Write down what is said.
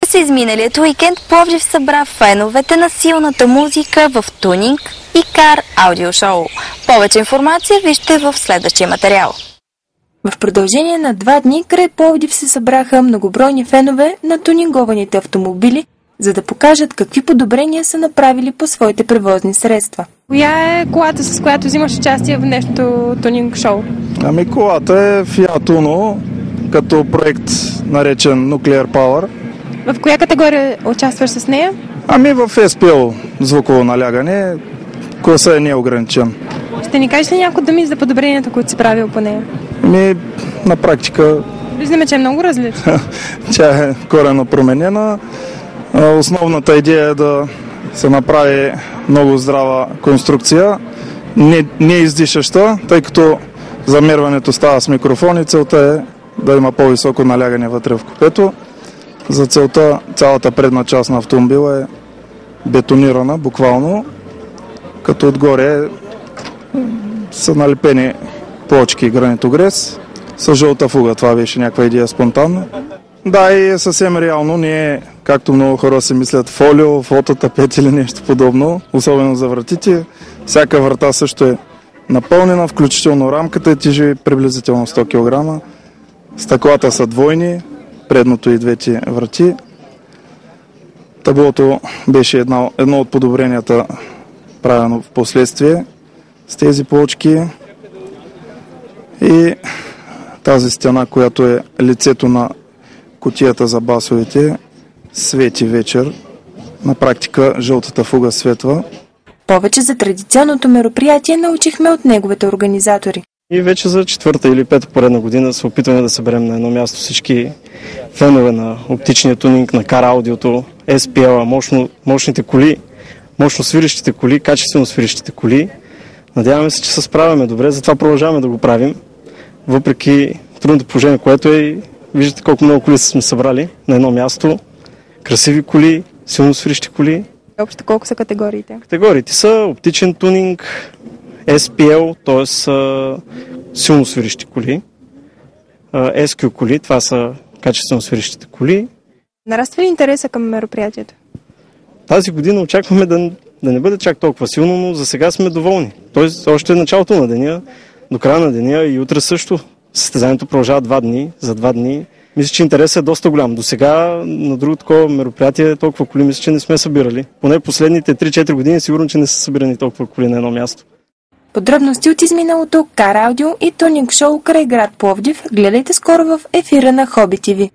С изминалият уикенд Пловдив събра феновете на силната музика в тунинг и кар аудиошоу. Повече информация вижте в следващия материал. В продължение на 2 дни край Пловдив се събраха многобройни фенове на тунингованите автомобили, за да покажат какви подобрения са направили по своите превозни средства. Коя е колата, с която взимаш участие в днешното тунинг шоу? Колата е Fiat Uno, като проект наречен Nuclear Power. В коя категория участваш с нея? В SPL звуково налягане, класа е неограничен. Ще ни кажеш ли някои думи за подобренията, които си правил по нея? На практика... Виждаме, че е много различна. Тя е коренно променена. Основната идея е да се направи много здрава конструкция, не издишаща, тъй като замерването става с микрофон и целта е да има по-високо налягане вътре в купето. За целта цялата предна част на автомобила е бетонирана, буквално, като отгоре са налепени плочки гранитогрес с жълта фуга. Това беше някаква идея спонтанно. Да, и е съвсем реално, не е, както много хора си мислят, фолио, фототапет или нещо подобно, особено за вратите. Всяка врата също е напълнена, включително рамката и тежи приблизително 100 кг. Стъклата са двойни, предното и двете врати. Таблото беше едно от подобренията, правено в последствие с тези плочки. И тази стена, която е лицето на кутията за басовете, свети вечер. На практика жълтата фуга светва. Повече за традиционното мероприятие научихме от неговите организатори. И вече за 4-та или 5-та поредна година се опитваме да съберем на едно място всички фенове на оптичния тунинг, на кар аудиото, SPL, мощните коли, мощно свирещите коли, качествено свирещите коли. Надяваме се, че се справяме добре, затова продължаваме да го правим, въпреки трудното положение, което е и виждате колко много коли сме събрали на едно място. Красиви коли, силно свирещи коли. Общо колко са категориите? Категориите са оптичен тунинг, SPL, т.е. силно свирещи коли, SQ коли, това са качествено свирещите коли. Нараства ли интереса към мероприятието? Тази година очакваме да не бъде чак толкова силно, но за сега сме доволни. Тоест още е началото на деня, до края на деня и утре също. Състезанието продължава 2 дни, за 2 дни. Мисля, че интересът е доста голям. До сега на друго такова мероприятие толкова коли мисля, че не сме събирали. Поне последните 3-4 години сигурно, че не са събирани толкова коли на едно място. Подробности от изминалото Кар Аудио и тунинг шоу край град Пловдив гледайте скоро в ефира на Хобби ТВ.